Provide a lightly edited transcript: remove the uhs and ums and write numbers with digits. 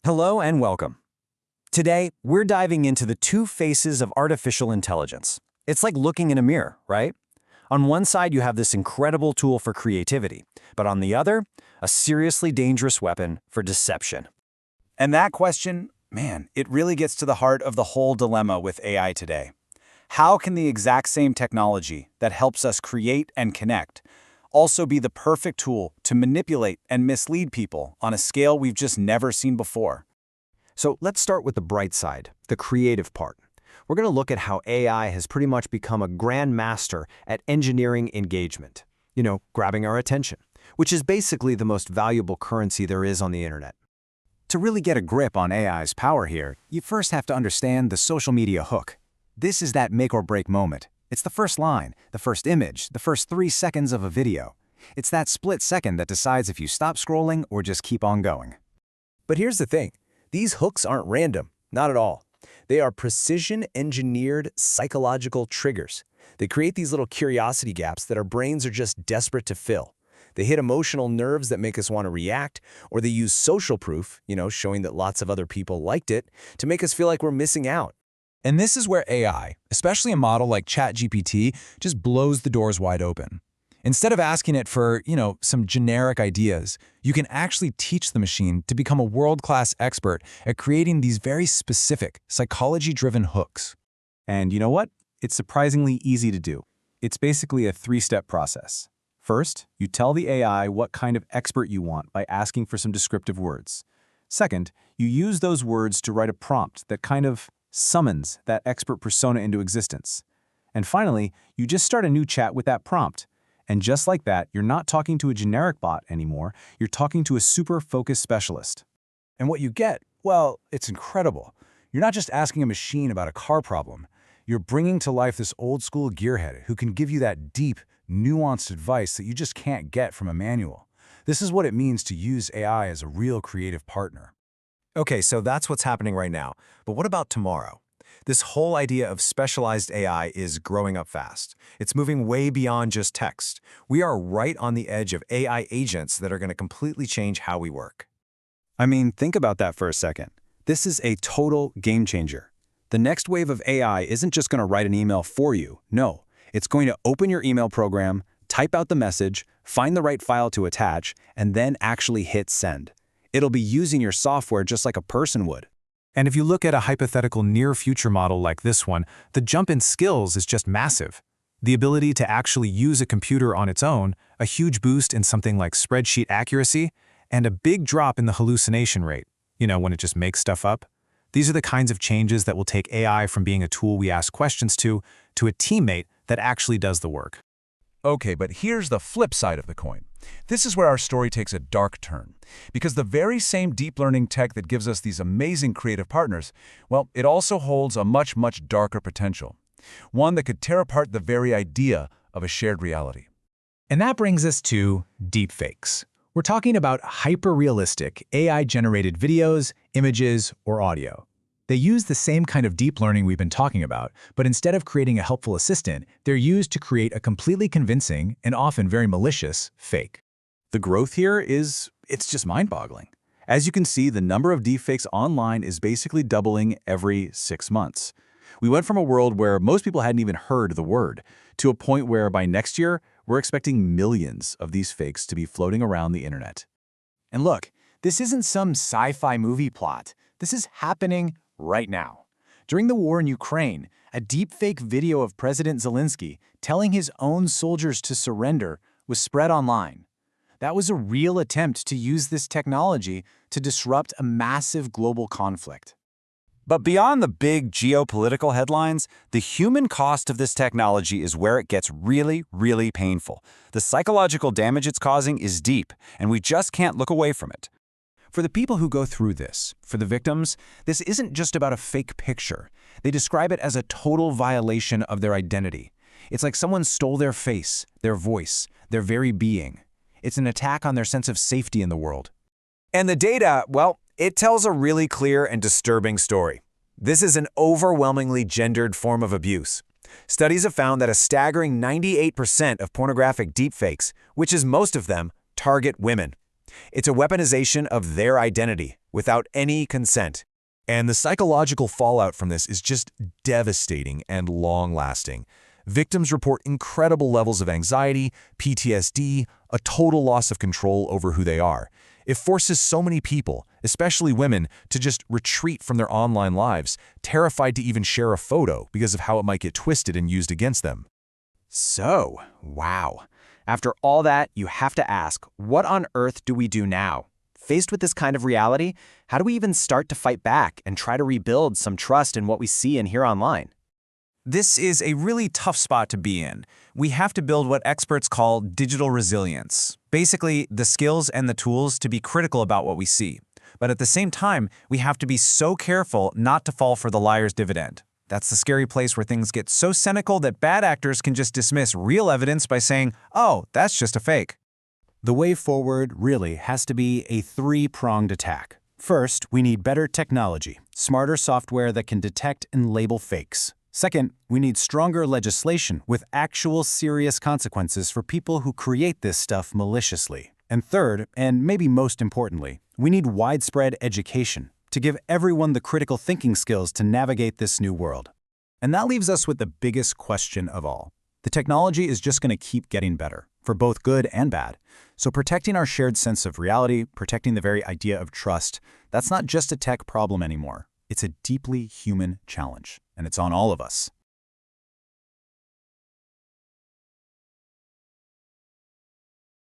Hello and welcome. Today, we're diving into the two faces of artificial intelligence. It's like looking in a mirror, right? On one side, you have this incredible tool for creativity, but on the other, a seriously dangerous weapon for deception. And that question, man, it really gets to the heart of the whole dilemma with AI today. How can the exact same technology that helps us create and connect also be the perfect tool to manipulate and mislead people on a scale we've just never seen before? So let's start with the bright side, the creative part. We're going to look at how AI has pretty much become a grandmaster at engineering engagement. Grabbing our attention, which is basically the most valuable currency there is on the internet. To really get a grip on AI's power here, you first have to understand the social media hook. This is that make or break moment. It's the first line, the first image, the first 3 seconds of a video. It's that split second that decides if you stop scrolling or just keep on going. But here's the thing. These hooks aren't random, not at all. They are precision-engineered psychological triggers. They create these little curiosity gaps that our brains are just desperate to fill. They hit emotional nerves that make us want to react, or they use social proof, showing that lots of other people liked it, to make us feel like we're missing out. And this is where AI, especially a model like ChatGPT, just blows the doors wide open. Instead of asking it for, some generic ideas, you can actually teach the machine to become a world-class expert at creating these very specific, psychology-driven hooks. And you know what? It's surprisingly easy to do. It's basically a 3-step process. First, you tell the AI what kind of expert you want by asking for some descriptive words. Second, you use those words to write a prompt that kind of summons that expert persona into existence. And finally, you just start a new chat with that prompt. And just like that, you're not talking to a generic bot anymore, you're talking to a super focused specialist. And what you get, well, it's incredible. You're not just asking a machine about a car problem. You're bringing to life this old-school gearhead who can give you that deep, nuanced advice that you just can't get from a manual. This is what it means to use AI as a real creative partner. Okay, so that's what's happening right now. But what about tomorrow? This whole idea of specialized AI is growing up fast. It's moving way beyond just text. We are right on the edge of AI agents that are going to completely change how we work. I mean, think about that for a second. This is a total game changer. The next wave of AI isn't just going to write an email for you. No, it's going to open your email program, type out the message, find the right file to attach, and then actually hit send. It'll be using your software just like a person would. And if you look at a hypothetical near-future model like this one, the jump in skills is just massive. The ability to actually use a computer on its own, a huge boost in something like spreadsheet accuracy, and a big drop in the hallucination rate, when it just makes stuff up. These are the kinds of changes that will take AI from being a tool we ask questions to a teammate that actually does the work. Okay, but here's the flip side of the coin. This is where our story takes a dark turn. Because the very same deep learning tech that gives us these amazing creative partners, well, it also holds a much, much darker potential. One that could tear apart the very idea of a shared reality. And that brings us to deepfakes. We're talking about hyper-realistic AI-generated videos, images, or audio. They use the same kind of deep learning we've been talking about, but instead of creating a helpful assistant, they're used to create a completely convincing and often very malicious fake. The growth here it's just mind-boggling. As you can see, the number of deepfakes online is basically doubling every 6 months. We went from a world where most people hadn't even heard the word, to a point where by next year, we're expecting millions of these fakes to be floating around the internet. And look, this isn't some sci-fi movie plot. This is happening right now. During the war in Ukraine, a deepfake video of President Zelensky telling his own soldiers to surrender was spread online. That was a real attempt to use this technology to disrupt a massive global conflict. But beyond the big geopolitical headlines, the human cost of this technology is where it gets really, really painful. The psychological damage it's causing is deep, and we just can't look away from it. For the people who go through this, for the victims, this isn't just about a fake picture. They describe it as a total violation of their identity. It's like someone stole their face, their voice, their very being. It's an attack on their sense of safety in the world. And the data, well, it tells a really clear and disturbing story. This is an overwhelmingly gendered form of abuse. Studies have found that a staggering 98% of pornographic deepfakes, which is most of them, target women. It's a weaponization of their identity, without any consent. And the psychological fallout from this is just devastating and long-lasting. Victims report incredible levels of anxiety, PTSD, a total loss of control over who they are. It forces so many people, especially women, to just retreat from their online lives, terrified to even share a photo because of how it might get twisted and used against them. So, wow. After all that, you have to ask, what on earth do we do now? Faced with this kind of reality, how do we even start to fight back and try to rebuild some trust in what we see and hear online? This is a really tough spot to be in. We have to build what experts call digital resilience. Basically, the skills and the tools to be critical about what we see. But at the same time, we have to be so careful not to fall for the liar's dividend. That's the scary place where things get so cynical that bad actors can just dismiss real evidence by saying, "Oh, that's just a fake." The way forward really has to be a three-pronged attack. First, we need better technology, smarter software that can detect and label fakes. Second, we need stronger legislation with actual serious consequences for people who create this stuff maliciously. And third, and maybe most importantly, we need widespread education to give everyone the critical thinking skills to navigate this new world. And that leaves us with the biggest question of all. The technology is just going to keep getting better, for both good and bad. So protecting our shared sense of reality, protecting the very idea of trust, that's not just a tech problem anymore. It's a deeply human challenge, and it's on all of us.